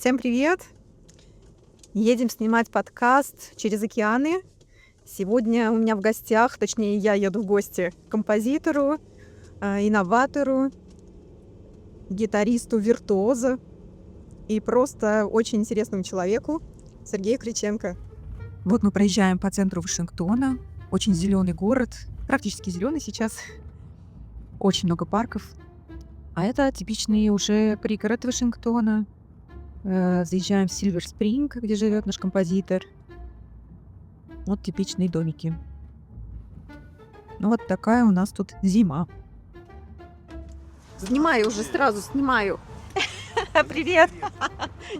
Всем привет! Едем снимать подкаст «Через океаны». Сегодня у меня в гостях, точнее, я еду в гости к композитору, инноватору, гитаристу, виртуозу и просто очень интересному человеку Сергею Криченко. Вот мы проезжаем по центру Вашингтона. Очень зеленый город, практически зеленый сейчас. Очень много парков. А это типичный уже пригород Вашингтона. Заезжаем в Сильвер-Спринг, где живет наш композитор. Вот типичные домики. Ну вот такая у нас тут зима. Снимаю уже сразу, снимаю. Привет!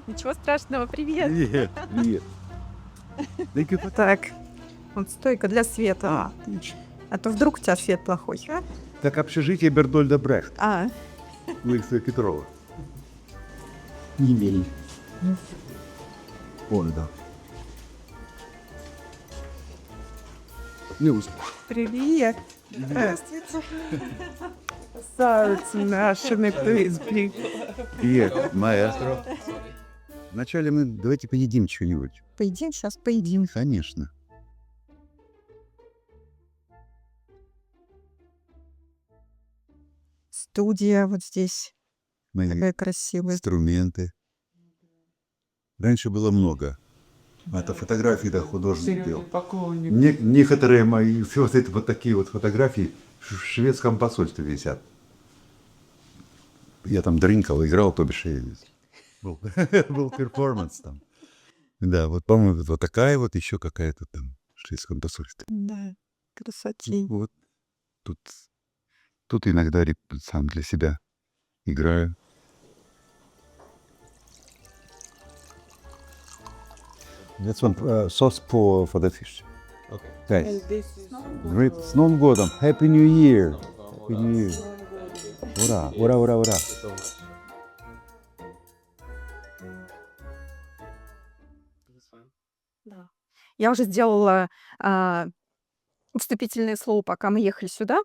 Ничего страшного, привет! Привет, привет. Так, вот стойка для света. Отлично. А то вдруг у тебя свет плохой. Так общежитие Бердольда Брехт, А, улица Петрова. Емель. Вон, да. Плюс. привет! Здравствуйте! Красавица наша, Привет, маэстро. Вначале давайте поедим что-нибудь. Поедим, сейчас поедим. Конечно. Студия вот здесь Мои такая красивая. инструменты. Раньше было много. Это фотографии-то художник делал. Некоторые мои вот эти вот такие вот фотографии в шведском посольстве висят. Я там дринкал, играл, то бишь был перформанс там. Да, вот, по-моему, вот такая вот еще какая-то там в шведском посольстве. Да, красотень. Вот тут иногда сам для себя играю. That's one sauce for the fish. Okay. Guys, great. С Новым годом! Happy New Year! Happy New Year! Ура! Ура! Ура! Ура! Да. Я уже сделала вступительное слово, пока мы ехали сюда,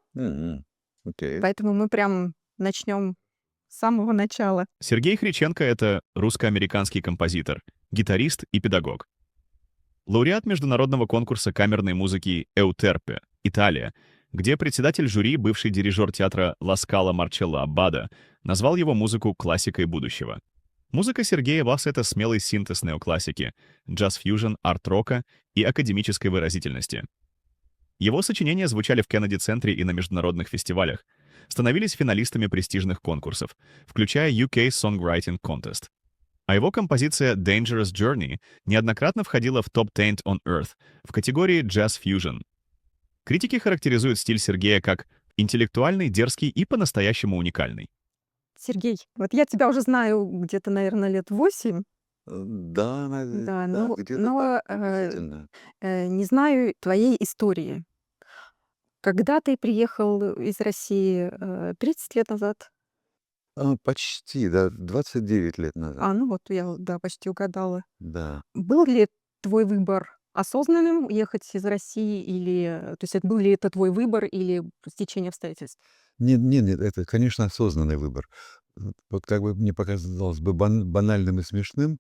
Окей. поэтому мы прям начнем с самого начала. Сергей Криченко — это русско-американский композитор, гитарист и педагог. Лауреат международного конкурса камерной музыки «Эутерпе», Италия, где председатель жюри, бывший дирижер театра Ла Скала Марчелло Аббадо, назвал его музыку классикой будущего. Музыка Сергея Бас — это смелый синтез неоклассики, джаз-фьюжн, арт-рока и академической выразительности. Его сочинения звучали в Кеннеди-центре и на международных фестивалях, становились финалистами престижных конкурсов, включая UK Songwriting Contest. А его композиция Dangerous Journey неоднократно входила в Top 10 on Earth в категории Jazz Fusion. Критики характеризуют стиль Сергея как интеллектуальный, дерзкий и по-настоящему уникальный. Сергей, вот я тебя уже знаю где-то, наверное, лет 8, Да, да, но, где-то но, так, действительно. не знаю твоей истории. Когда ты приехал из России 30 лет назад? Почти, да, 29 лет назад. Ну вот я, да, почти угадала. Да. Был ли твой выбор осознанным ехать из России то есть был ли это твой выбор или стечение обстоятельств? Нет, это, конечно, осознанный выбор. Вот как бы мне показалось бы банальным и смешным,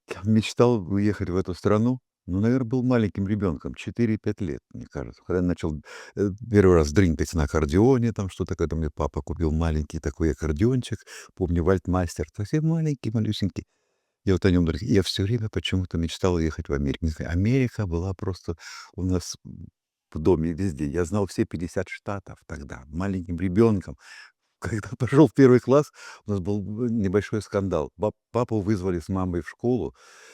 я мечтал уехать в эту страну, наверное, был маленьким ребенком, 4-5 лет, мне кажется. Когда я начал первый раз дрынкать на аккордеоне, там что-то, когда мне папа купил маленький такой аккордеончик, помню, вальтмастер, совсем маленький, малюсенький. Я вот о нем, я все время почему-то мечтал уехать в Америку. Не знаю, Америка была просто у нас в доме везде. Я знал все 50 штатов тогда, маленьким ребенком. Когда пошел в первый класс, у нас был небольшой скандал. Папу вызвали с мамой в школу.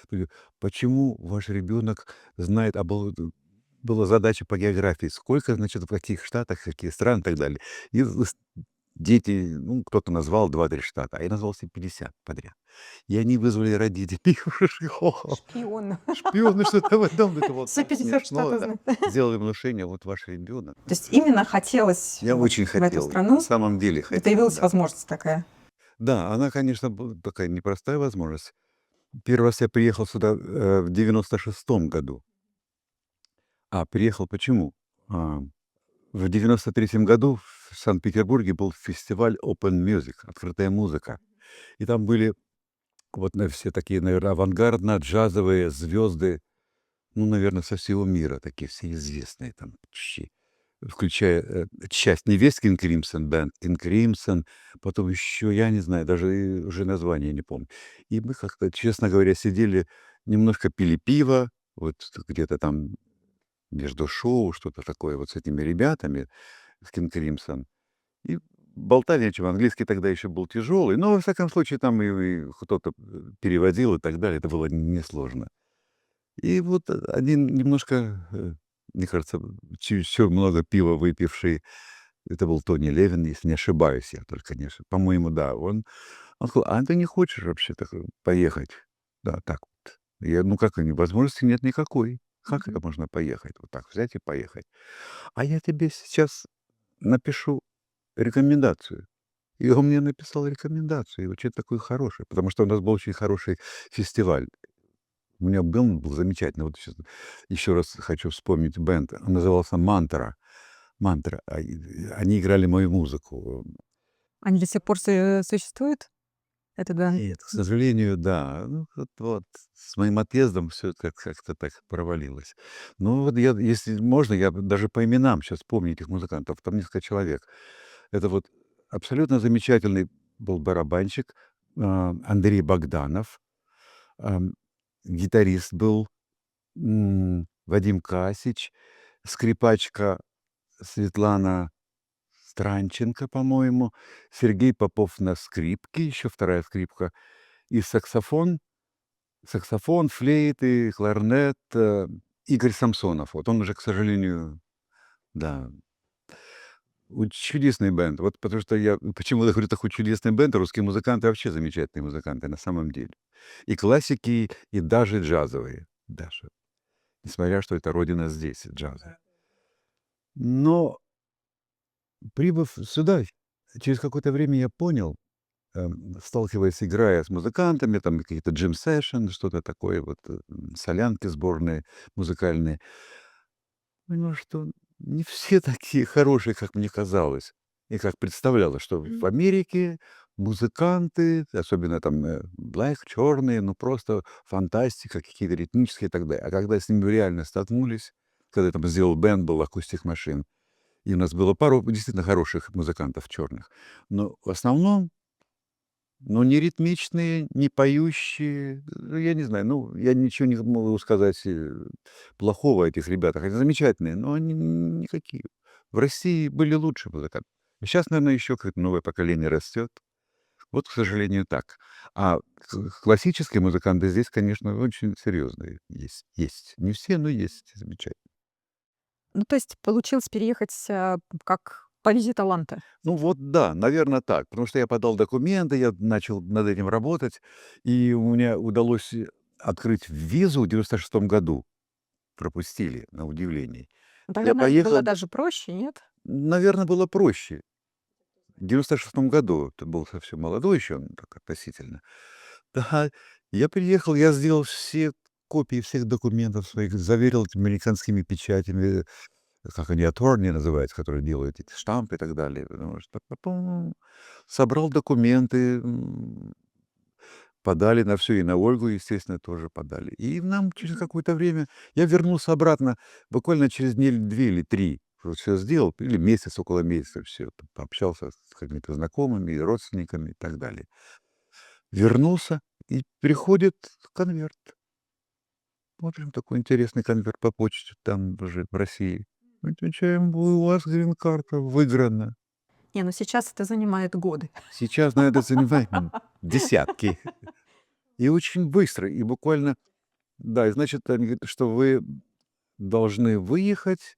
Говорю, почему ваш ребенок знает, была задача по географии, сколько, значит, в каких штатах, какие страны и так далее. И дети, кто-то назвал 2-3 штата, а я назвал себе 50 подряд. И они вызвали родителей. Шпион. Шпионы что-то в этом, это вот Все 50 смешно, штатов да. знает. Сделали внушение, вот ваш ребенок. То есть именно хотелось Я вот очень в эту хотел, страну, на самом деле и хотел, появилась да. возможность такая. Да, она, конечно, была такая непростая возможность. Первый раз я приехал сюда в 96-м году. Приехал почему? В 93-м году в Санкт-Петербурге был фестиваль Open Music, открытая музыка. И там были вот все такие, наверное, авангардно-джазовые звезды, ну, наверное, со всего мира, такие все известные там почти, включая часть невест King Crimson Band, King Crimson, потом еще, я не знаю, даже уже название не помню. И мы как-то, честно говоря, сидели, немножко пили пиво, вот где-то там между шоу, что-то такое вот с этими ребятами, с King Crimson. И болтали о чем. Английский тогда еще был тяжелый, но, во всяком случае, там и кто-то переводил и так далее. Это было несложно. И вот один немножко, мне кажется, чересчур много пива выпивший, это был Тони Левин, если не ошибаюсь, я только, конечно, по-моему, да, он сказал: «А ты не хочешь вообще так поехать?» Да, так вот. Я: «Ну как, возможности нет никакой. Как это можно поехать? Вот так взять и поехать? А я тебе сейчас напишу рекомендацию». И он мне написал рекомендацию, и очень такую хорошую, потому что у нас был очень хороший фестиваль. У меня был замечательный, вот сейчас еще раз хочу вспомнить бенд, он назывался «Мантра». «Мантра». Они играли мою музыку. Они до сих пор существуют? Это да. Нет, к сожалению, да. Ну, вот с моим отъездом все как-то так провалилось. Ну, вот я, если можно, я бы даже по именам сейчас помню этих музыкантов, там несколько человек. Это вот абсолютно замечательный был барабанщик, Андрей Богданов, ам, гитарист был, Вадим Касич, скрипачка Светлана Странченко, по-моему, Сергей Попов на скрипке, еще вторая скрипка, и саксофон, флейты, кларнет, Игорь Самсонов. Вот он уже, к сожалению, да, чудесный бенд. Вот потому что я почему-то говорю такой чудесный бенд, русские музыканты вообще замечательные музыканты на самом деле. И классики, и даже джазовые. Даже. Несмотря, что это родина здесь, джаза. Но прибыв сюда, через какое-то время я понял, сталкиваясь, играя с музыкантами, там какие-то джем-сессион, что-то такое, вот солянки сборные музыкальные, понял, что не все такие хорошие, как мне казалось, и как представлялось, что в Америке музыканты, особенно там black, черные, ну просто фантастика, какие-то ритмические и так далее. А когда с ними реально столкнулись, когда я там сделал бенд, был акустик машин, и у нас было пару действительно хороших музыкантов черных, но в основном ну, не ритмичные, не поющие. Ну, я не знаю, ну, я ничего не могу сказать плохого о этих ребятах. Они замечательные, но они никакие. В России были лучше музыканты. Сейчас, наверное, еще какое-то новое поколение растет. Вот, к сожалению, так. А классические музыканты здесь, конечно, очень серьезные есть. Есть. Не все, но есть. Замечательно. Ну, то есть получилось переехать, как по визе таланта. Ну вот да, наверное, так. Потому что я подал документы, я начал над этим работать, и у меня удалось открыть визу в 96 году. Пропустили, на удивление. Ну, тогда, Я наверно, было поехал, даже проще, нет? наверное, было проще. В 96 году, это был совсем молодой еще, так относительно. Да, я приехал, я сделал все копии всех документов своих, заверил этими американскими печатями, как они, attorney называются, которые делают эти штампы и так далее. Потому что потом собрал документы, подали на все, и на Ольгу, естественно, тоже подали. И нам через какое-то время я вернулся обратно, буквально через недели 2 или 3. Вот всё сделал, или месяц, около месяца все пообщался с какими-то знакомыми, родственниками и так далее. Вернулся, и приходит конверт. Смотрим, такой интересный конверт по почте, там уже в России. Отвечаем: «У вас грин-карта выиграна». Не, ну сейчас это занимает годы. Сейчас на это занимает десятки. И очень быстро, и буквально, да, и значит, они говорят, что вы должны выехать,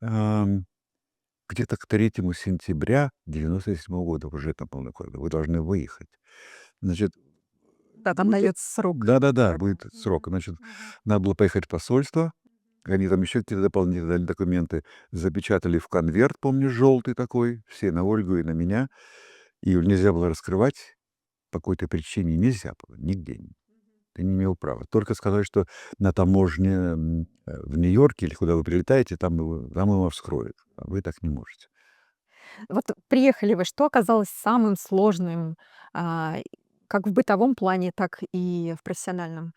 ам, где-то к 3 сентября 97 года, уже это был такой, вы должны выехать. Значит, Да, там будет даётся срок. да-да-да, будет срок. Значит, надо было поехать в посольство, они там еще какие-то дополнительные дали документы, запечатали в конверт, помню, желтый такой, все на Ольгу и на меня, и нельзя было раскрывать, по какой-то причине нельзя было нигде. Ты не имел права. Только сказать, что на таможне, в Нью-Йорке или куда вы прилетаете, там его вскроют, а вы так не можете. Вот приехали вы, что оказалось самым сложным, а, как в бытовом плане, так и в профессиональном?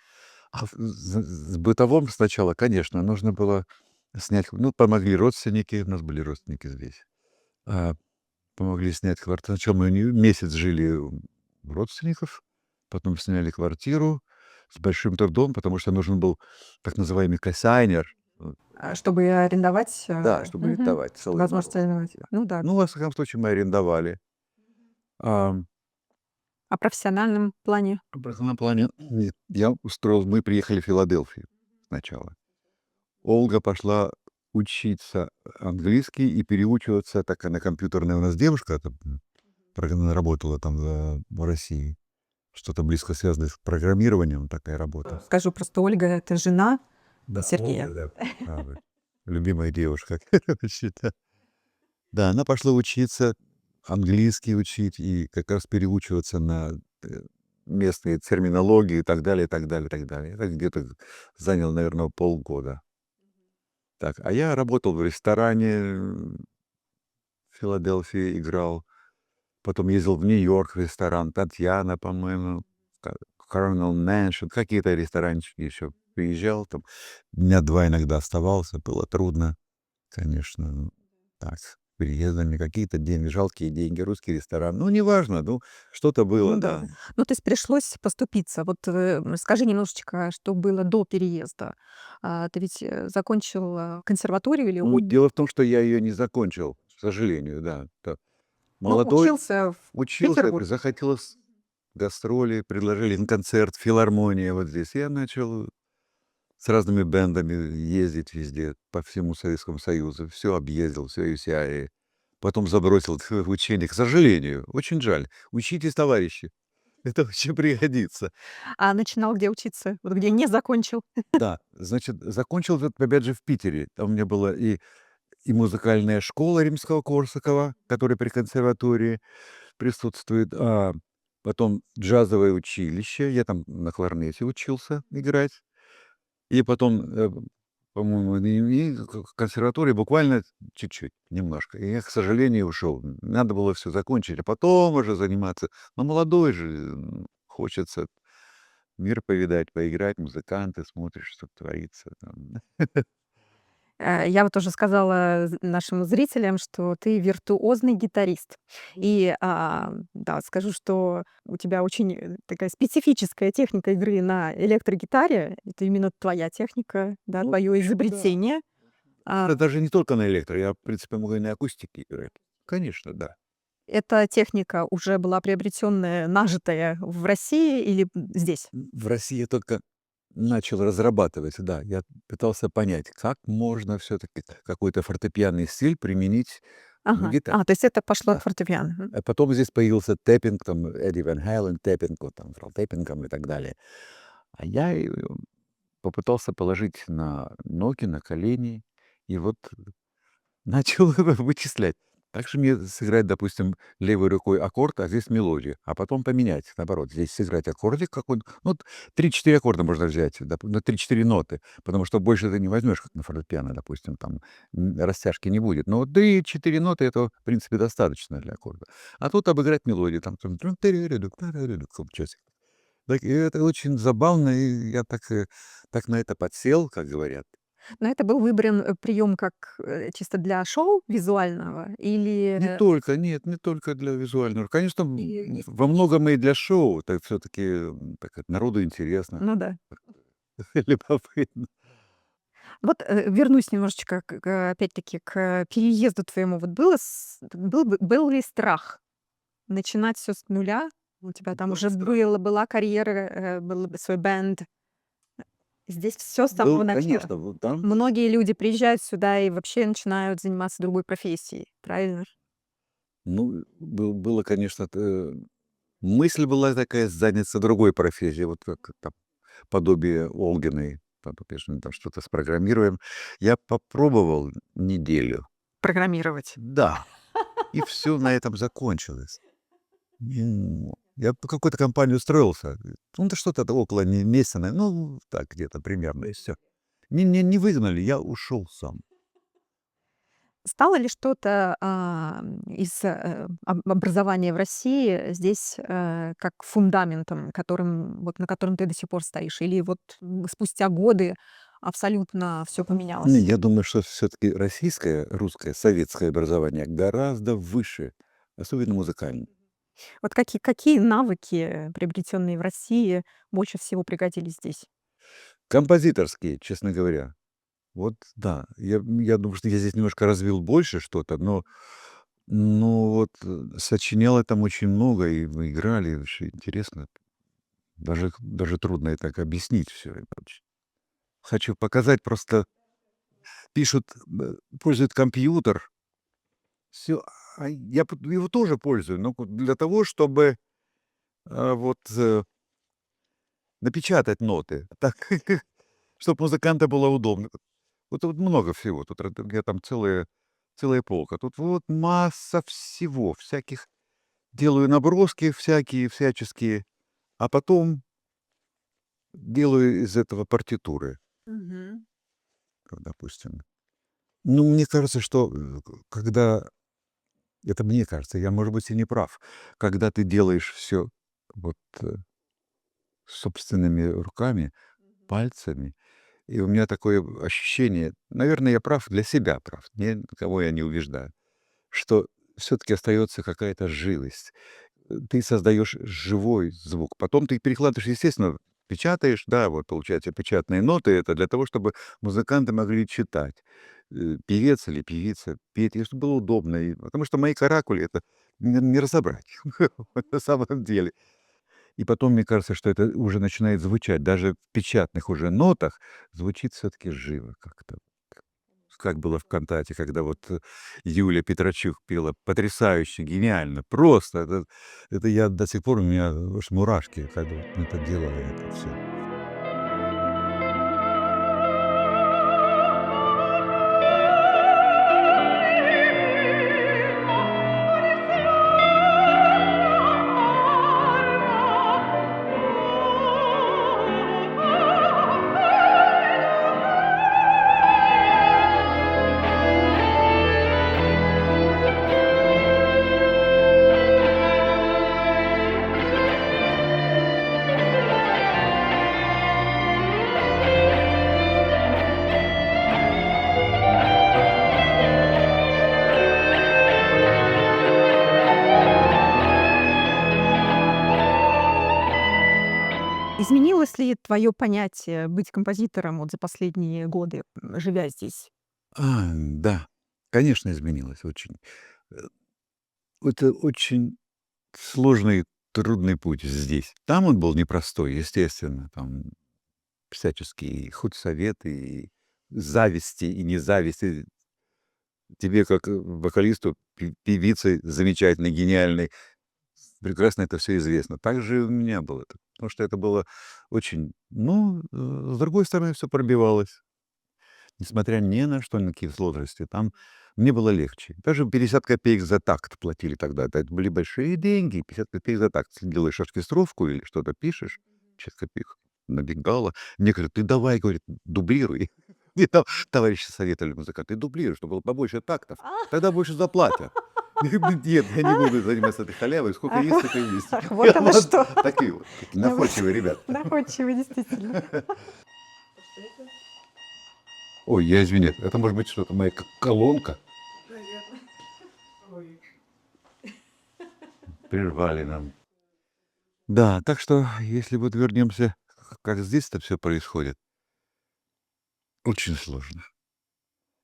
А с бытовом сначала, конечно, нужно было снять, ну, помогли родственники, у нас были родственники здесь. А, помогли снять квартиру. Сначала мы месяц жили у родственников, потом сняли квартиру с большим трудом, потому что нужен был так называемый консайнер. Чтобы арендовать, Да, чтобы арендовать целый возможность дом. арендовать. Да. Ну да. Ну, во всяком случае, мы арендовали. Ам, А в профессиональном плане? в профессиональном плане мы приехали в Филадельфию сначала. Ольга пошла учиться английский и переучиваться, так она компьютерная у нас девушка, она работала там в России, что-то близко связанное с программированием, такая работа. Скажу просто, Ольга — это жена Да, Сергея. Ольга, да, правда. Любимая девушка, короче, да. Да, она пошла учиться, английский учить и как раз переучиваться на местные терминологии и так далее, и так далее, и так далее. Это где-то заняло, наверное, полгода. Так, а я работал в ресторане в Филадельфии, играл. Потом ездил в Нью-Йорк в ресторан «Татьяна», по-моему, «Coronel Mansion», какие-то ресторанчики еще. Приезжал там, дня 2 иногда оставался, было трудно, конечно. Ну, так, с переездами какие-то деньги, жалкие деньги, русский ресторан. Ну, неважно, ну, что-то было, Ну да. да. Ну, то есть пришлось поступиться. Вот, скажи немножечко, что было до переезда. Ты ведь, закончил, консерваторию или Ну, дело в том, что я ее не закончил, к сожалению, да. ну, Молодой, учился в учился, Петербурге? захотелось гастроли, предложили на концерт, филармония вот здесь. Я начал с разными бэндами ездить везде, по всему Советскому Союзу. Все объездил, все и вся. И потом забросил учение. К сожалению, очень жаль. Учитесь, товарищи. Это очень пригодится. А начинал где учиться? Вот где не закончил? Да, значит, закончил, опять же, в Питере. Там у меня была и музыкальная школа Римского-Корсакова, которая при консерватории присутствует, а потом джазовое училище. Я там на кларнете учился играть. И потом, по-моему, и в консерватории буквально чуть-чуть, немножко. И я, к сожалению, ушел. Надо было все закончить, а потом уже заниматься. Но молодой же, хочется мир повидать, поиграть, музыканты, смотришь, что творится там. Я вот тоже сказала нашим зрителям, что ты виртуозный гитарист. И, да, скажу, что у тебя очень, такая специфическая техника игры на электрогитаре. Это именно твоя техника, да, Ну, в твое общем, да. изобретение. А, Это даже не только на электро, я, в принципе, могу и на акустике играть. Конечно, да. Эта техника уже была приобретенная, нажитая в России или здесь? В России я только начал разрабатывать, да. Я пытался понять, как можно все-таки какой-то фортепианный стиль применить на Ага. гитаре. То есть это пошло от Да. фортепиано. Мгм. А потом здесь появился тэппинг, там, Эдди Ван Хайлен, тэппинг, вот там, фралтэппингом и так далее. А я попытался положить на ноги, на колени, и вот начал вычислять. Так же мне сыграть, допустим, левой рукой аккорд, а здесь мелодию, а потом поменять, наоборот, здесь сыграть аккордик какой-то. Ну, вот 3-4 аккорда можно взять, на 3-4 ноты, потому что больше ты не возьмешь, как на фортепиано, допустим, там растяжки не будет. Но 3-4 ноты этого, в принципе, достаточно для аккорда. А тут обыграть мелодию, там, чёсик. Так, и это очень забавно, и я так на это подсел, как говорят. Но это был выбран, прием как, чисто для шоу визуального или, Не только, нет, не только для визуального. Конечно, и во многом и для шоу. Так все-таки так это народу интересно, ну да. любопытно. Вот, вернусь немножечко опять-таки к переезду твоему. Вот был ли страх начинать все с нуля? У тебя там Был уже страх. была карьера, был свой бэнд. Здесь все с самого Был, начала. конечно, вот там. Многие люди приезжают сюда и вообще начинают заниматься другой профессией, правильно? Ну, было, конечно, мысль была такая заняться другой профессией, вот как там подобие Олгиной, там, конечно, там что-то спрограммируем. Я попробовал неделю. Программировать. Да, и все на этом закончилось. Я в какую-то компанию устроился. Ну, да что-то около месяца, ну, так где-то примерно, и все. Не выгнали, я ушел сам. Стало ли что-то, из, образования в России здесь, как фундаментом, на котором ты до сих пор стоишь? Или вот, спустя годы абсолютно все Не, поменялось? я думаю, что все-таки российское, русское, советское образование гораздо выше, особенно музыкальное. Вот какие навыки, приобретенные в России, больше всего пригодились здесь? Композиторские, честно говоря. Вот да, я думаю, что я здесь немножко развил больше что-то, но вот, сочинял я там очень много, и мы играли, очень интересно. Даже трудно это так объяснить все. Хочу показать, просто пишут, пользуют компьютер, все, а я его тоже пользую, но для того, чтобы, вот, напечатать ноты, так, чтобы музыканту было удобно. Вот много всего. Тут у меня там целая полка. Тут вот масса всего, всяких делаю наброски всякие, всяческие, а потом делаю из этого партитуры, Мгм. допустим. Ну, мне кажется, что, когда это мне кажется, я, может быть, и не прав, когда ты делаешь все вот, собственными руками, пальцами, и у меня такое ощущение, наверное, я прав, для себя прав, никого я не убеждаю, что все-таки остается какая-то живость. Ты создаешь живой звук. Потом ты перекладываешь, естественно, печатаешь, да, вот получается печатные ноты. Это для того, чтобы музыканты могли читать. Певец или певица петь, и чтобы было удобно. Потому что мои каракули это не разобрать на самом деле. И потом, мне кажется, что это уже начинает звучать. Даже в печатных уже нотах звучит все-таки живо как-то. Как было в "Кантате", когда вот, Юлия Петрочук пела потрясающе, гениально, просто. Это я до сих пор, у меня аж мурашки, когда вот это делала это все. Изменилось ли твое понятие быть композитором вот за последние годы, живя здесь? Да, конечно, изменилось очень. Э, это очень сложный, трудный путь здесь. Там он был непростой, естественно, там всяческие худсоветы, и зависти, и независти. Тебе, как, вокалисту, певице замечательной, гениальной, прекрасно это все известно. Так же и у меня было это. Потому что это было очень, с другой стороны, все пробивалось. Несмотря ни на что, ни на какие сложности, там мне было легче. Даже 50 копеек за такт платили тогда. Это были большие деньги. 50 копеек за такт. Если делаешь оркестровку или что-то пишешь, 50 копеек набегало. Мне говорят: "Ты давай, говорит, дублируй". Мне там товарищи советовали, музыканты: "Ты дублируй, чтобы было побольше тактов, тогда больше заплатят". Нет, я не буду заниматься этой халявой. Сколько Ах, есть, столько и есть. ах, вот оно Вот что. такие находчивые ребята. Находчивый, действительно. Ой, я извиняюсь, это может быть что-то, моя колонка. Прервали нам. Да, так что, если вот вернемся, как здесь-то все происходит, очень сложно.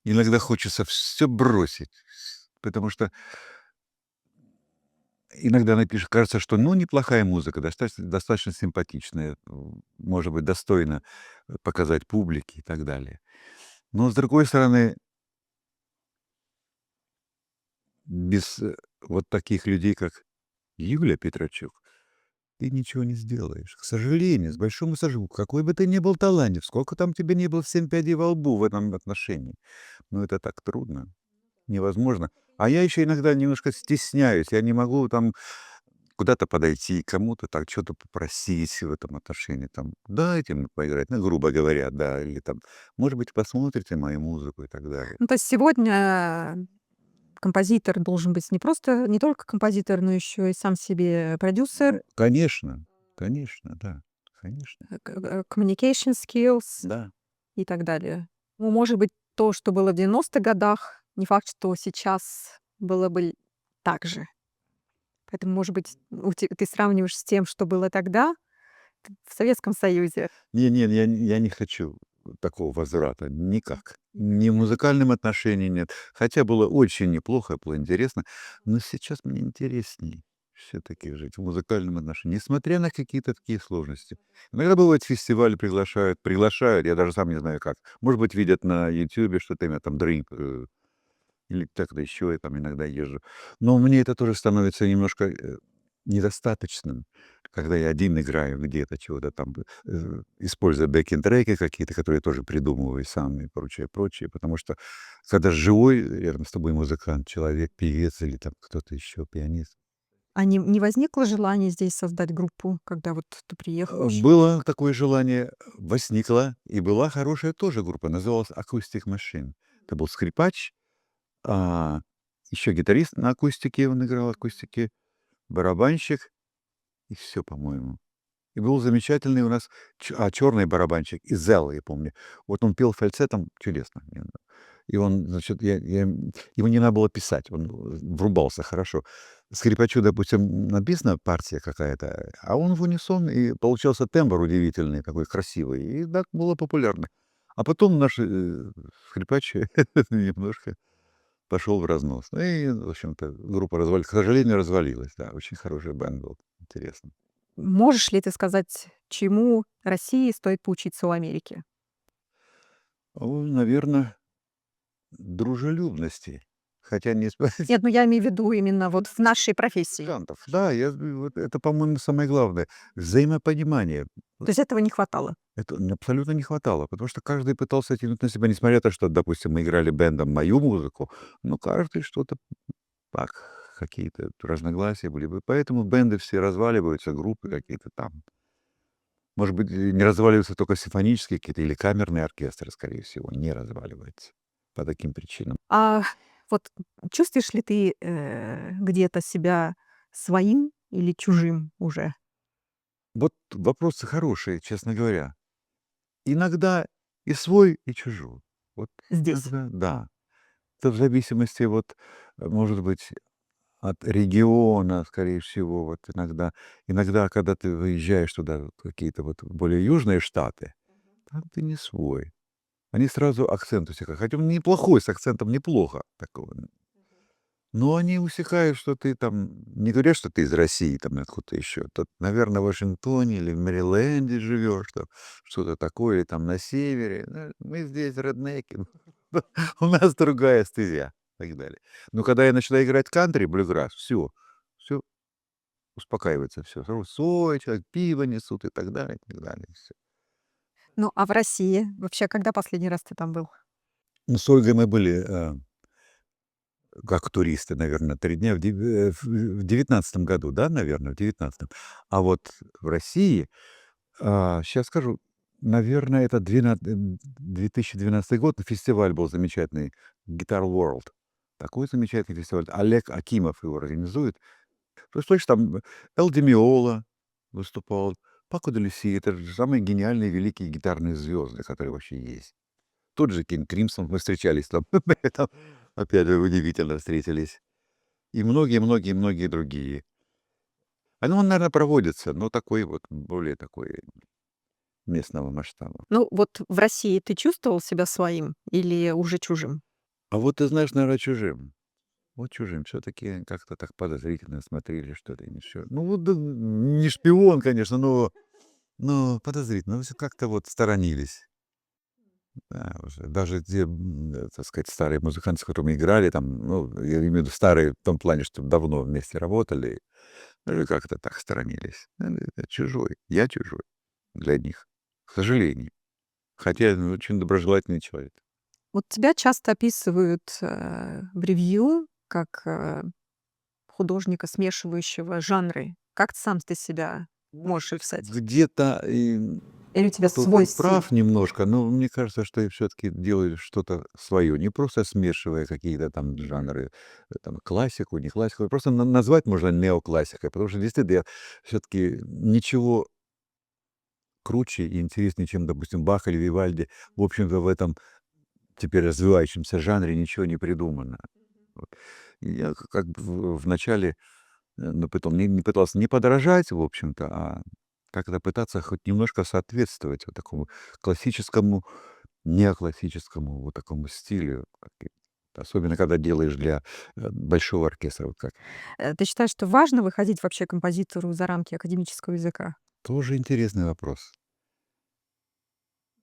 Иногда хочется все бросить, потому что иногда напишешь, кажется, что, неплохая музыка, достаточно симпатичная, может быть, достойно показать публике и так далее. Но, с другой стороны, без, вот таких людей, как Юлия Петрочук, ты ничего не сделаешь. К сожалению, с большому сожалению, какой бы ты ни был талантлив, сколько там тебе не было 7 пядей во лбу в этом отношении, но это так трудно, невозможно. А я еще иногда немножко стесняюсь, я не могу там куда-то подойти, кому-то так что-то попросить в этом отношении, там, дайте мне поиграть, ну, грубо говоря, да, или там, может быть, посмотрите мою музыку и так далее. Ну, то есть сегодня композитор должен быть не только композитор, но еще и сам себе продюсер, Конечно, конечно, да, конечно, communication skills да. и так далее. Ну, может быть, то, что было в 90-х годах, не факт, что сейчас было бы так же. Поэтому, может быть, ты сравниваешь с тем, что было тогда в Советском Союзе. Не, я не хочу такого возврата никак. Ни в музыкальном отношении нет. Хотя было очень неплохо, было интересно, но сейчас мне интересней все-таки жить в музыкальном отношении, несмотря на какие-то такие сложности. Иногда бывает фестиваль приглашают, я даже сам не знаю как. Может быть, видят на Ютубе, что-то имя там Drink, или так-то еще я там иногда езжу. Но мне это тоже становится немножко недостаточным, когда я один играю где-то, чего-то там, используя бэкинг-треки какие-то, которые я тоже придумываю сам и прочее, прочее. Потому что когда живой рядом с тобой музыкант, человек, певец или там кто-то еще, пианист. А не возникло желания здесь создать группу, когда вот ты приехал? Было такое желание, возникло, и была хорошая тоже группа, называлась Acoustic Machine. Это был скрипач, а еще гитарист на акустике, он играл акустики, барабанщик, и все, по-моему. И был замечательный у нас черный барабанщик из Зелла, я помню. Вот он пел фальцетом чудесно. И он, значит, ему не надо было писать, он врубался хорошо. Скрипачу, допустим, написана партия какая-то, а он в унисон, и получался тембр удивительный, такой красивый, и так было популярно. А потом наш скрипач немножко пошел в разнос. Ну и, в общем-то, группа развалилась. К сожалению, развалилась, да. Очень хороший бенд был, интересно. Можешь ли ты сказать, чему России стоит поучиться у Америки? Наверно, дружелюбности. Хотя не Нет, ну я имею в виду именно вот в нашей профессии. музыкантов. Да, вот это, по-моему, самое главное. Взаимопонимание. То есть этого не хватало. Это абсолютно не хватало, потому что каждый пытался тянуть на себя, несмотря на то, что, допустим, мы играли бэндом мою музыку, но каждый что-то так, какие-то разногласия были бы. Поэтому бенды все разваливаются, группы какие-то там. Может быть, не разваливаются только симфонические какие-то или камерные оркестры, скорее всего, не разваливаются по таким причинам. А вот чувствуешь ли ты где-то себя своим или чужим уже Вот вопросы хорошие, честно говоря. Иногда и свой, и чужой. Вот здесь? иногда, да. Это в зависимости, вот, может быть, от региона, скорее всего, вот иногда. Иногда, когда ты выезжаешь туда, в какие-то вот более южные штаты, там ты не свой. Они сразу акцент усекают. Хотя он неплохой, с акцентом неплохо такого. Но они усекают, что ты там, не говорят, что ты из России, там, откуда-то еще. Тут, наверное, в Вашингтоне или в Мэриленде живешь, там, что-то такое, или там на севере. Мы здесь реднеки, у нас другая стезя, и так далее. Но когда я начала играть кантри, блюграсс, все успокаивается, все. Сой, человек, пиво несут и так далее, и так далее. Всё. Ну, а в России вообще когда последний раз ты там был? Ну, с Ольгой мы были как туристы, наверное, 3 дня в 19 году, да, наверное, в 19. А вот в России, сейчас скажу, наверное, это 2012 год, фестиваль был замечательный, Guitar World. Такой замечательный фестиваль. Олег Акимов его организует. Ты слышишь, там Эл Ди Миола выступал, Пако де Люси. Это же самые гениальные, великие гитарные звезды, которые вообще есть. Тот же Кинг Кримсон, мы встречались там, там, опять же, удивительно встретились. И многие-многие-многие другие. Он, наверное, проводится, но такой вот, более такой местного масштаба. Ну, вот в России ты чувствовал себя своим или уже чужим? А вот ты знаешь, наверное, чужим. Вот чужим. Все-таки как-то так подозрительно смотрели, что ли, не всё. Ну, вот, да, не шпион, конечно, но подозрительно. Ну, всё как-то вот сторонились. Да, уже даже те, так сказать, старые музыканты, с которыми играли, там, ну, я имею в виду старые в том плане, что давно вместе работали, даже как-то так сторонились. Это чужой. Я чужой для них, к сожалению. Хотя я, очень доброжелательный человек. Вот тебя часто описывают в ревью как художника, смешивающего жанры. Как ты себя можешь описать? Где-то Или у тебя тут свой ты стиль? прав немножко, но мне кажется, что я все-таки делаю что-то свое, не просто смешивая какие-то там жанры, там классику, не классику, просто назвать можно неоклассикой, потому что действительно я все-таки ничего круче и интереснее, чем, допустим, Бах или Вивальди, в общем-то, в этом теперь развивающемся жанре ничего не придумано. Вот. И я как бы вначале, ну, потом не пытался не подражать, в общем-то, а как-то пытаться хоть немножко соответствовать вот такому классическому, неоклассическому вот такому стилю. Особенно, когда делаешь для большого оркестра. Вот как. Ты считаешь, что важно выходить вообще композитору за рамки академического языка? Тоже интересный вопрос.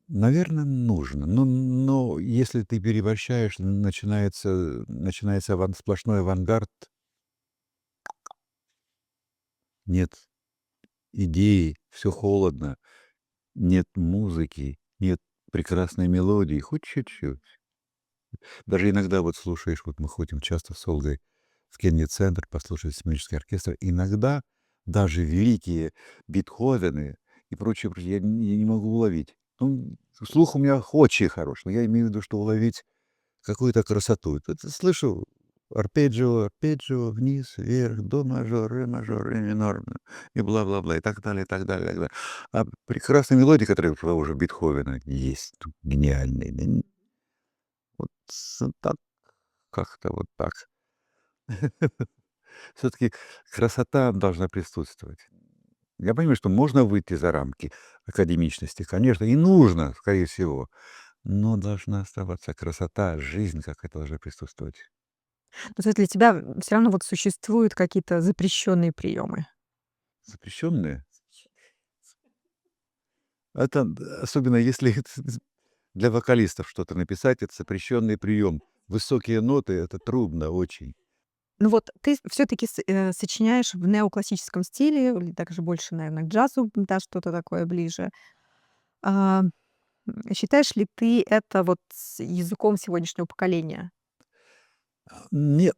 Наверное, нужно. Но если ты переборщаешь, начинается сплошной авангард, нет идеи, все холодно, нет музыки, нет прекрасной мелодии, хоть чуть-чуть. Даже иногда вот слушаешь, вот мы ходим часто с Олгой в Кеннеди-центр послушать симфонический оркестр. Иногда даже великие Бетховены и прочее, я не могу уловить. Ну, слух у меня очень хорош, но я имею в виду, что уловить какую-то красоту. Это слышу арпеджио, арпеджио, вниз, вверх, до мажор, ре минор, и бла-бла-бла, и так далее, и так далее, и так далее. А прекрасные мелодии, которые у того же Бетховена есть, гениальные. Вот так, как-то вот так. Все-таки красота должна присутствовать. Я понимаю, что можно выйти за рамки академичности, конечно, и нужно, скорее всего, но должна оставаться красота, жизнь, как это должна присутствовать. Ну, то есть для тебя все равно вот существуют какие-то запрещенные приемы? Запрещенные? Это особенно если для вокалистов что-то написать, это запрещенный прием. Высокие ноты — это трудно очень. Ну вот ты все-таки сочиняешь в неоклассическом стиле, или также больше, наверное, к джазу, да, что-то такое ближе. А, Считаешь ли ты это вот языком сегодняшнего поколения? Нет,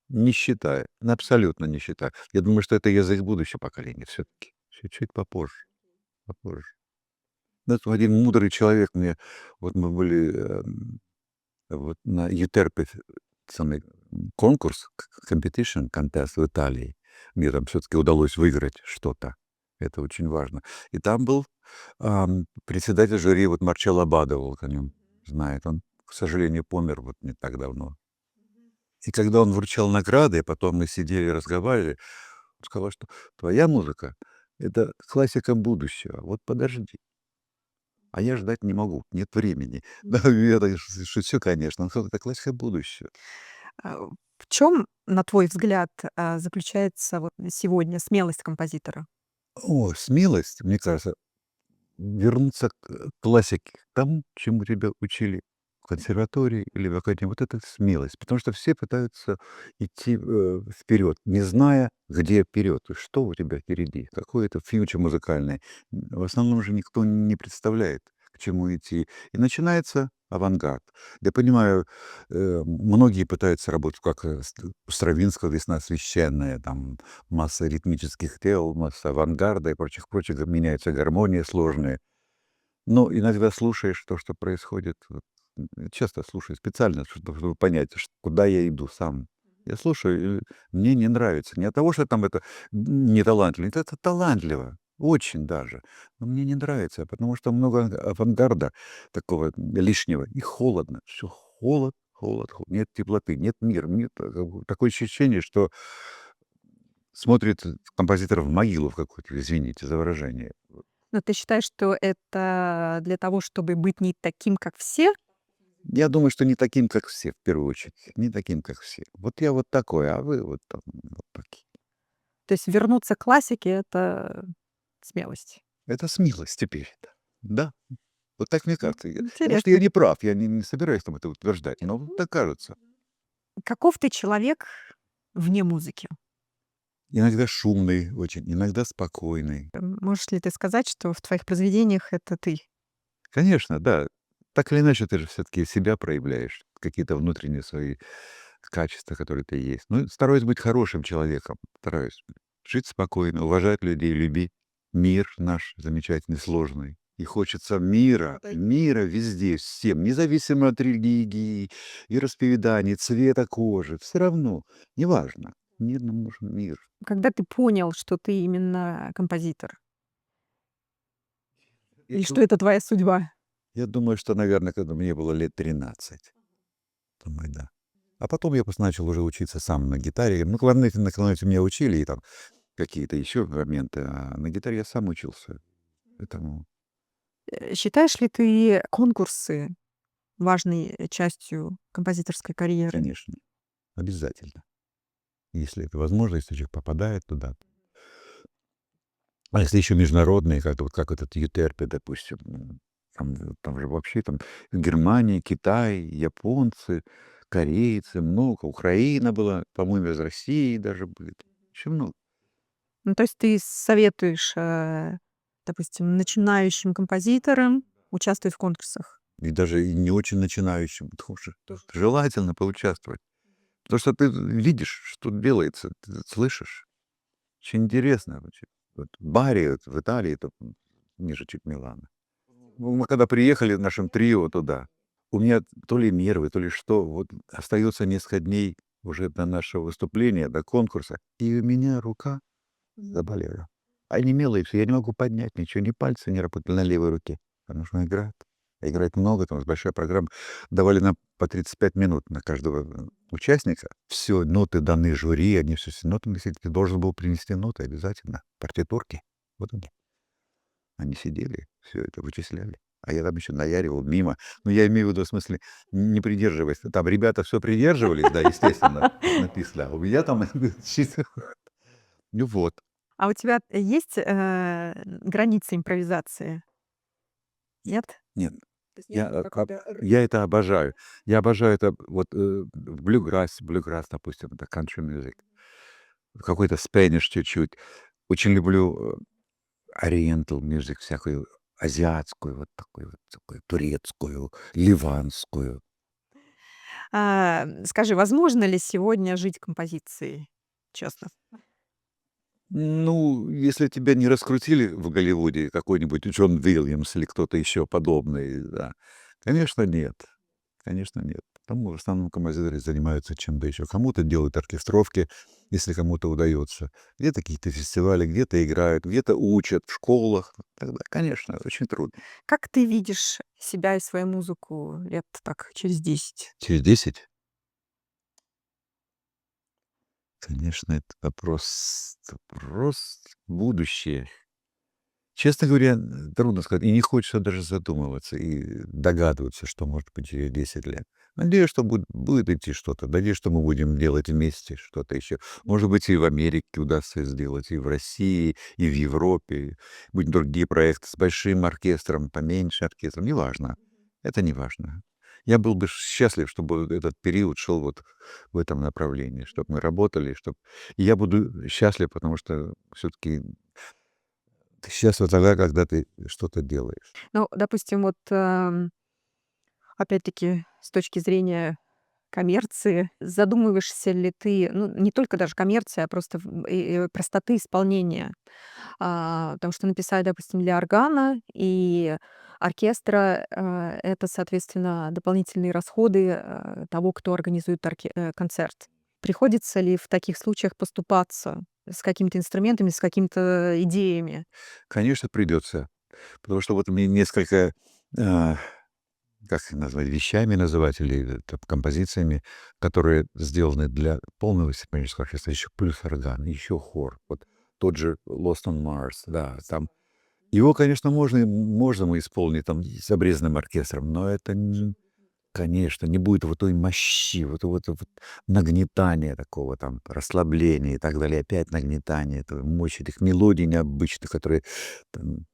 не считаю, абсолютно не считаю. Я думаю, что это язык будущего поколения все-таки. Чуть-чуть попозже, попозже. Знаете, один мудрый человек мне, вот мы были вот на Ютерпе, самый конкурс, competition, contest в Италии. Мне там все-таки удалось выиграть что-то. Это очень важно. И там был председатель жюри, вот Марчелло Бадо, вот о нем знает. Он, к сожалению, помер вот не так давно. И когда он вручал награды, потом мы сидели, разговаривали, он сказал, что твоя музыка — это классика будущего. Вот подожди. А я ждать не могу, нет времени. Да, я так шучу, конечно, но это классика будущего. В чем, на твой взгляд, заключается вот сегодня смелость композитора? О, смелость, мне кажется, вернуться к классике, к тому, чему тебя учили в консерватории или в академии. Вот это смелость, потому что все пытаются идти вперед, не зная, где вперед, и что у тебя впереди, какой это фьючер музыкальный. В основном же никто не представляет, к чему идти. И начинается авангард. Я понимаю, многие пытаются работать, как у Стравинского «Весна священная», там масса ритмических тел, масса авангарда и прочих, меняется гармония сложная. Но иногда слушаешь то, что происходит, вот, часто слушаю специально, чтобы понять, куда я иду сам. Я слушаю, и мне не нравится. Не от того, что там это не талантливо, это талантливо, очень даже. Но мне не нравится, потому что много авангарда такого лишнего, и холодно. Все холод, холод, холод. Нет теплоты, нет мира. Нет, такое ощущение, что смотрит композитор в могилу в какую-то, извините за выражение. Но ты считаешь, что это для того, чтобы быть не таким, как все? Я думаю, что не таким, как все, в первую очередь. Не таким, как все. Вот я вот такой, а вы вот там вот такие. То есть вернуться к классике — это смелость. Это смелость теперь. Да. Вот так мне кажется. Может, я Интересно. не прав, я не собираюсь там это утверждать, но вот так кажется. Каков ты человек вне музыки? Иногда шумный очень, иногда спокойный. Можешь ли ты сказать, что в твоих произведениях это ты? Конечно, да. Так или иначе, ты же все-таки себя проявляешь, какие-то внутренние свои качества, которые ты есть. Ну, стараюсь быть хорошим человеком, стараюсь. Жить спокойно, уважать людей, любить. Мир наш замечательный, сложный. И хочется мира, мира везде, всем, независимо от религии, вероисповеданий, цвета кожи. Все равно, неважно. Мир нам нужен, мир. Когда ты понял, что ты именно композитор? Или что это твоя судьба? Я думаю, что, наверное, когда мне было лет 13. Думаю, да. А потом я просто начал уже учиться сам на гитаре. Ну, кларнете на кларнете меня учили, и там какие-то еще моменты, а на гитаре я сам учился. Поэтому, Считаешь ли ты конкурсы важной частью композиторской карьеры? конечно, обязательно. Если это возможно, если человек попадает туда. А если еще международные, как этот Ютерпе, допустим, там же вообще там Германия, Китай, японцы, корейцы, много, Украина была, по-моему, из России даже были. Очень много. Ну, то есть ты советуешь, допустим, начинающим композиторам участвовать в конкурсах? И даже и не очень начинающим тоже желательно поучаствовать. Потому что ты видишь, что делается, ты слышишь. Очень интересно вообще. Вот в Бари, вот в Италии, это ниже чуть Милана. Ну, мы когда приехали в нашем трио туда, у меня то ли нервы, то ли что, вот остается несколько дней уже до нашего выступления, до конкурса, и у меня рука заболела. Онемела, и все, я не могу поднять ничего, ни пальцы не работали на левой руке, потому что она играет. Играет много, там большая программа. Давали нам по 35 минут на каждого участника. Все, ноты даны жюри, они все ноты носили. Ты должен был принести ноты обязательно, партитурки. Вот они. Они сидели, все это вычисляли. А я там еще наяривал мимо. Ну, я имею в виду, в смысле, не придерживаясь. Там ребята все придерживались, да, естественно, как написано. А у меня там чисто. Ну вот. А у тебя есть, границы импровизации? Нет? Нет, То есть я, нет я это обожаю. Я обожаю это вот в блюграсс, допустим, это country music. Какой-то Spanish чуть-чуть. Очень люблю oriental music, всякую азиатскую, вот такую турецкую, ливанскую. Скажи, возможно ли сегодня жить композицией? Честно. Ну, если тебя не раскрутили в Голливуде, какой-нибудь Джон Уильямс или кто-то еще подобный, да, конечно, нет. Конечно, нет. Там в основном композиторы занимаются чем-то еще. Кому-то делают оркестровки, если кому-то удается. Где-то какие-то фестивали, где-то играют, где-то учат в школах. Тогда, конечно, очень трудно. Как ты видишь себя и свою музыку лет так через 10? Через 10? Конечно, это вопрос будущее. Честно говоря, трудно сказать. И не хочется даже задумываться и догадываться, что может быть через 10 лет. Надеюсь, что будет идти что-то. Надеюсь, что мы будем делать вместе что-то еще. Может быть, и в Америке удастся сделать, и в России, и в Европе. Будут другие проекты с большим оркестром, поменьше оркестром. Неважно. Это не важно. Я был бы счастлив, чтобы этот период шел вот в этом направлении, чтобы мы работали, чтобы... И я буду счастлив, потому что все-таки ты счастлив тогда, когда ты что-то делаешь. Ну, допустим, вот, опять-таки, с точки зрения коммерции, задумываешься ли ты, ну, не только даже коммерция, а просто простоты исполнения? Потому что написать, допустим, для органа и оркестра, это, соответственно, дополнительные расходы, того, кто организует концерт. Приходится ли в таких случаях поступаться с какими-то инструментами, с какими-то идеями? Конечно, придется. Потому что вот мне несколько, а, как их назвать, вещами называть или композициями, которые сделаны для полного симфонического оркестра, еще плюс орган, еще хор. Вот тот же Lost on Mars, да, там. Его, конечно, можно мы исполнить там с обрезанным оркестром, но это, конечно, не будет вот той мощи, вот нагнетания такого там, расслабления и так далее. Опять нагнетание, этого мощи, этих мелодий необычных, которые там,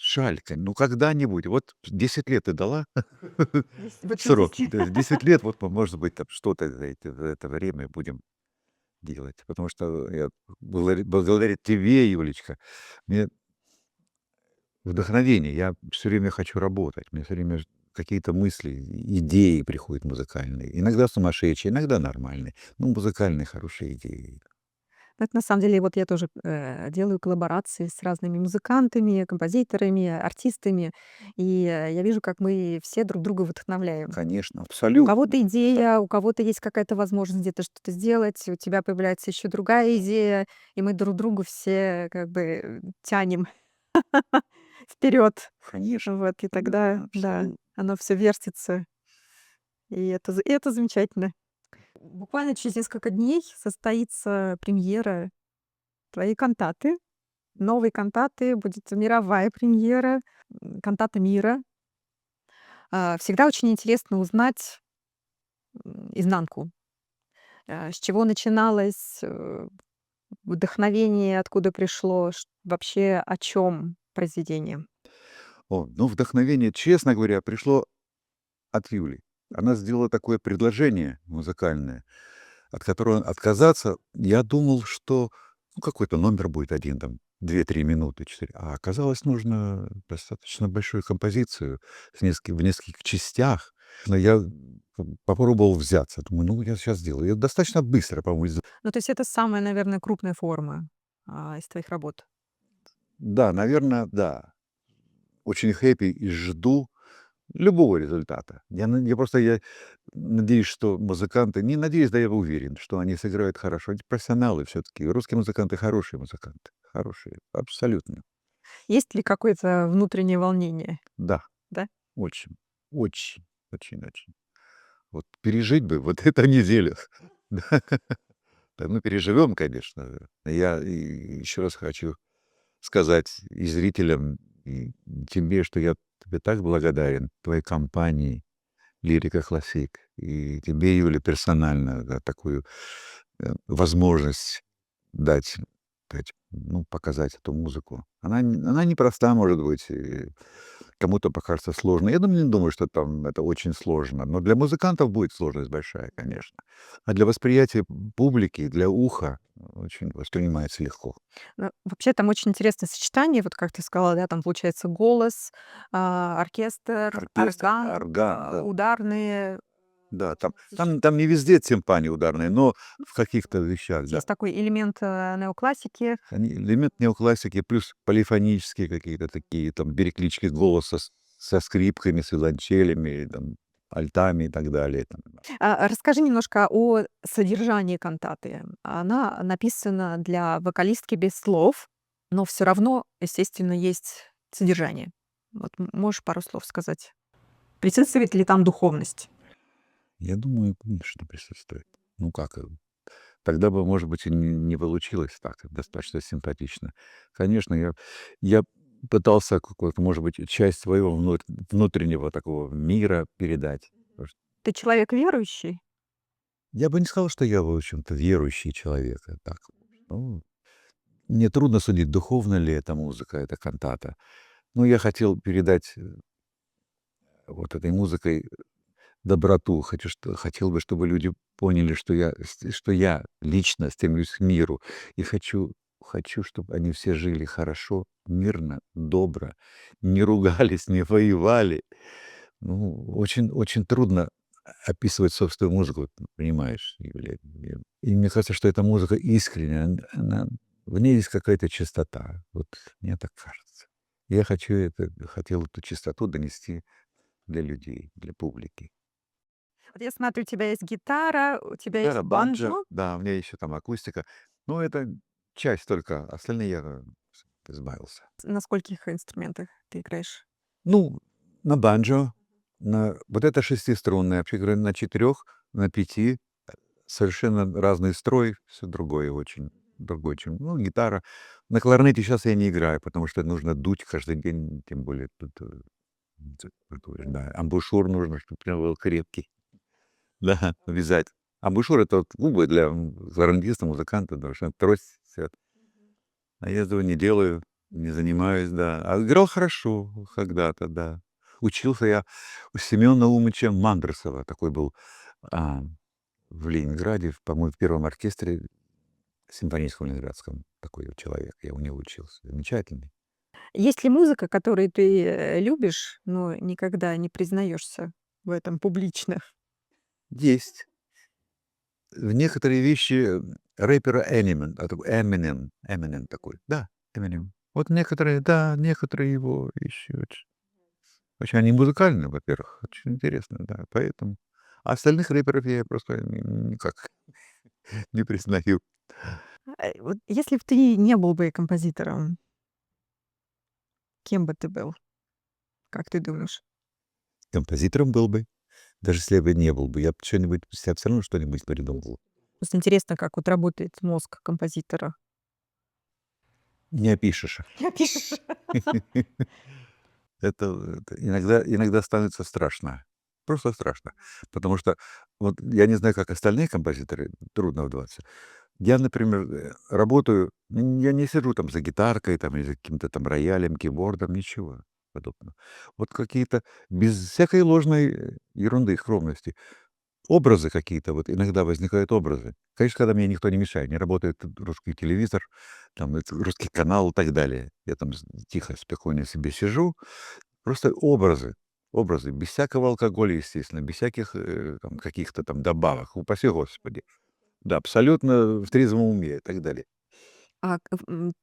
жаль, ну когда-нибудь, вот 10 лет ты дала срок, 10. да, 10 лет, вот, может быть, там что-то за это время будем делать. Потому что я благодаря тебе, Юлечка, мне вдохновение, я все время хочу работать, мне все время какие-то мысли, идеи приходят музыкальные. Иногда сумасшедшие, иногда нормальные, но музыкальные хорошие идеи. Ну, это на самом деле, вот я тоже делаю коллаборации с разными музыкантами, композиторами, артистами, и я вижу, как мы все друг друга вдохновляем. Конечно, У абсолютно. кого-то идея, у кого-то есть какая-то возможность где-то что-то сделать, у тебя появляется еще другая идея, и мы друг другу все как бы тянем вперед. Конечно, Вот, и да, тогда, да, абсолютно. оно все вертится, и это замечательно. Буквально через несколько дней состоится премьера твоей кантаты. Новой кантаты, будет мировая премьера, кантата мира. Всегда очень интересно узнать, изнанку. С чего начиналось, вдохновение, откуда пришло, вообще о чем произведение? Ну, вдохновение, честно говоря, пришло от Юли. Она сделала такое предложение музыкальное, от которого отказаться. Я думал, что какой-то номер будет один, там, 2-3 минуты, 4. А оказалось, нужно достаточно большую композицию в нескольких частях. Но я попробовал взяться. Думаю, я сейчас сделаю. Я достаточно быстро, по-моему, Ну, то есть это самая, наверное, крупная форма, из твоих работ. Да, наверное, да. Очень хэппи и жду любого результата. Я надеюсь, что музыканты, не надеюсь, да я уверен, что они сыграют хорошо. Эти профессионалы все-таки. Русские музыканты хорошие музыканты. Хорошие, абсолютно. Есть ли какое-то внутреннее волнение, Да, да? очень, очень, очень, очень. Вот пережить бы вот эту неделю. Да. Да, мы переживем, конечно. Я еще раз хочу сказать и зрителям, и тебе, что я тебе так благодарен, твоей компании "Лирика Классик", и тебе, Юля, персонально за такую, возможность дать показать эту музыку. Она непроста, может быть, и кому-то покажется сложной. Я не думаю, что там это очень сложно, но для музыкантов будет сложность большая, конечно. А для восприятия публики, для уха очень воспринимается легко. Ну, вообще там очень интересное сочетание, вот как ты сказала, да, там получается голос, оркестр, Оркестр, орган, орган, да. ударные. Да, там не везде тимпани ударные, но в каких-то вещах, да. Есть такой элемент, неоклассики. Они элемент неоклассики плюс полифонические какие-то такие там переклички голоса со скрипками, с виолончелями, там, альтами и так далее, там. Расскажи немножко о содержании кантаты. Она написана для вокалистки без слов, но все равно, естественно, есть содержание. Вот можешь пару слов сказать? Присутствует ли там духовность? Я думаю, конечно, присутствует. Как, тогда бы, может быть, и не получилось так достаточно симпатично. Конечно, я пытался какой-то, может быть, часть своего внутреннего такого мира передать. Ты человек верующий? Я бы не сказал, что я, в общем-то, верующий человек. Так, ну, мне трудно судить, духовна ли эта музыка, эта кантата. Но я хотел передать вот этой музыкой доброту. Хотел бы, чтобы люди поняли, что я лично стремлюсь к миру. И хочу, чтобы они все жили хорошо, мирно, добро, не ругались, не воевали. Очень, очень трудно описывать собственную музыку, понимаешь, Юлия. И мне кажется, что эта музыка искренняя, в ней есть какая-то чистота. Вот мне так кажется. Я хотел эту чистоту донести для людей, для публики. Вот я смотрю, у тебя есть гитара, у тебя есть Гитара, банджо, банджо. да, у меня еще там акустика. Это часть только, остальные я избавился. На скольких инструментах ты играешь? Ну, на банджо, вот это шестиструнное, вообще говоря, на 4, на 5, совершенно разный строй, все другое очень, другой, чем, гитара. На кларнете сейчас я не играю, потому что нужно дуть каждый день, тем более тут, да, амбушюр нужно, чтобы прям был крепкий, да, вязать. Амбушюр — это вот губы для кларнетиста, музыканта, потому что трость вся. А я этого не делаю, не занимаюсь, да. А играл хорошо когда-то, да. Учился я у Семёна Наумыча Мандрасова. Такой был, а, в Ленинграде, по-моему, в первом оркестре симфоническом ленинградском. Такой вот человек. Я у него учился. Замечательный. Есть ли музыка, которую ты, любишь, но никогда не признаешься в этом публично? Есть. В некоторые вещи рэпера Eminem, Eminem такой, да, Eminem. Вот некоторые, да, некоторые его еще. Очень они музыкальные, во-первых, очень интересно, да, поэтому. А остальных рэперов я просто никак не признаю. Вот если бы ты не был бы композитором, кем бы ты был? Как ты думаешь? Композитором был бы, даже если я бы не был бы, я бы чё-нибудь, я всё равно что-нибудь придумал. Просто интересно, как вот работает мозг композитора. Не опишешь. Не опишешь. Это иногда становится страшно. Просто страшно. Потому что вот я не знаю, как остальные композиторы, трудно вдаваться. Я, например, работаю, я не сижу там за гитаркой там или за каким-то там роялем, кибордом, ничего подобного. Вот какие-то без всякой ложной ерунды, скромности. Образы какие-то, вот иногда возникают образы. Конечно, когда мне никто не мешает, не работает русский телевизор, там русский канал и так далее. Я там тихо, спокойно себе сижу. Просто образы, без всякого алкоголя, естественно, без всяких там, каких-то там добавок, упаси Господи. Да, абсолютно в трезвом уме и так далее.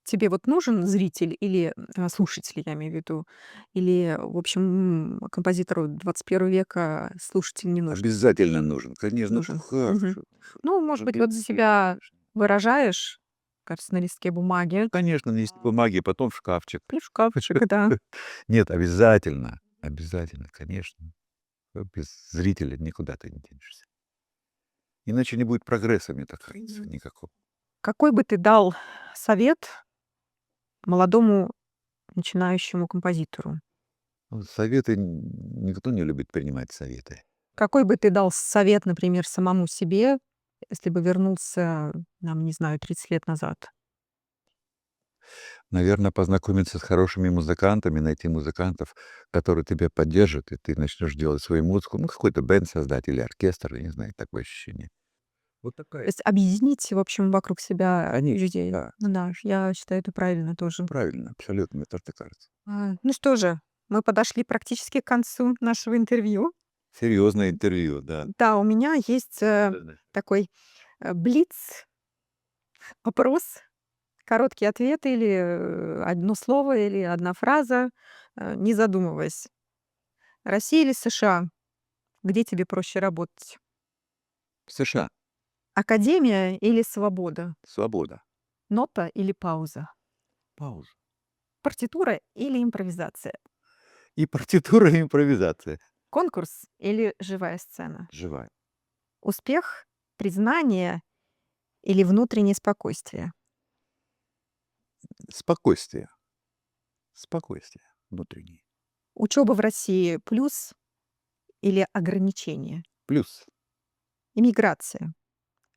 Тебе вот нужен зритель или, слушатель, я имею в виду? Или, в общем, композитору 21 века слушатель не нужен? Обязательно нужен, конечно. Нужен. Как Мгм. же, Ну, может быть, вот себя выражаешь, кажется, на листке бумаги конечно, на листе бумаги, потом в шкафчик. и в шкафчик, да. Нет, обязательно, обязательно, конечно. Без зрителя никуда ты не денешься. Иначе не будет прогресса, мне так кажется, никакого. Какой бы ты дал совет молодому начинающему композитору? Ну, советы, никто не любит принимать советы. Какой бы ты дал совет, например, самому себе, если бы вернулся, нам, не знаю, 30 лет назад? Наверное, познакомиться с хорошими музыкантами, найти музыкантов, которые тебя поддержат, и ты начнешь делать свою музыку. Ну, какой-то бэнд создать или оркестр, я не знаю, такое ощущение. Вот То такая. есть объединить, в общем, вокруг себя Конечно, людей. да. Ну да, я считаю, это правильно тоже. Правильно, абсолютно, мне тоже так кажется. Ну что же, мы подошли практически к концу нашего интервью. Серьезное интервью, да. Да, у меня есть Да-да. такой блиц опрос, короткие ответы или одно слово или одна фраза, не задумываясь. Россия или США? Где тебе проще работать? США. Академия или свобода? Свобода. Нота или пауза? Пауза. Партитура или импровизация? И партитура, и импровизация. Конкурс или живая сцена? Живая. Успех, признание или внутреннее спокойствие? Спокойствие. Спокойствие внутреннее. Учеба в России плюс или ограничение? Плюс Иммиграция.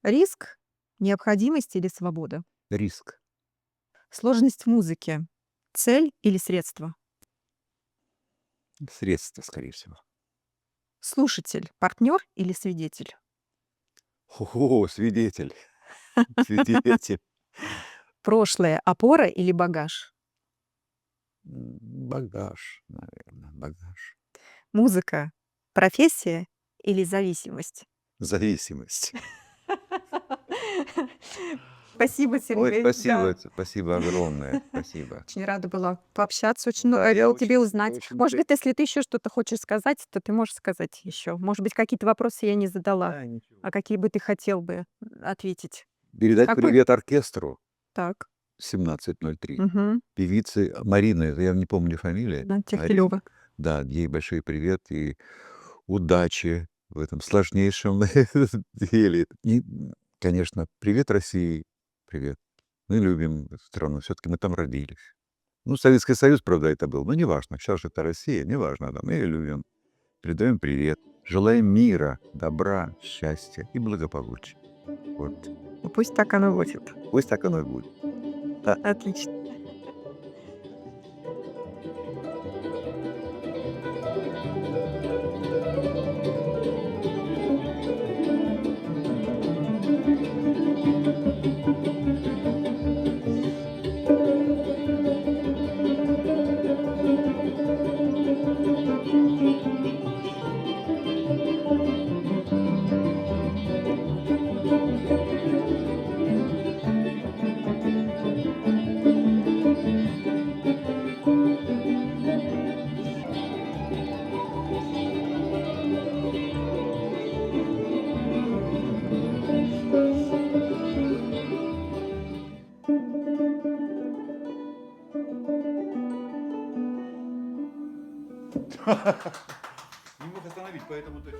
Риск, необходимость или свобода? риск. Сложность в музыке. Цель или средство? Средства, скорее всего. Слушатель, партнер или свидетель? О, свидетель. Свидетель. Прошлое, опора или багаж? Багаж, наверное, багаж. Музыка, профессия или зависимость? Зависимость. Спасибо, Ой, Сергей. спасибо, Да. спасибо огромное. Спасибо. Очень рада была пообщаться, очень Да, я тебе очень, узнать. очень Может быть, если ты еще что-то хочешь сказать, то ты можешь сказать еще. Может быть, какие-то вопросы я не задала, Да, ничего. а какие бы ты хотел бы ответить? Передать Какой? привет оркестру Так. 1703. Мгм. Певицы Марины, это я не помню фамилию. Да, Марина. Тягилёва. Да, ей большой привет и удачи в этом сложнейшем деле. И, конечно, привет России. Привет. Мы любим эту страну, все-таки мы там родились. Ну, Советский Союз, правда, это был, но неважно, сейчас же это Россия, неважно, да, мы ее любим. Передаем привет. Желаем мира, добра, счастья и благополучия. Вот. Ну, пусть так оно будет. Пусть так оно и будет. Отлично. Не мог остановить, поэтому ты...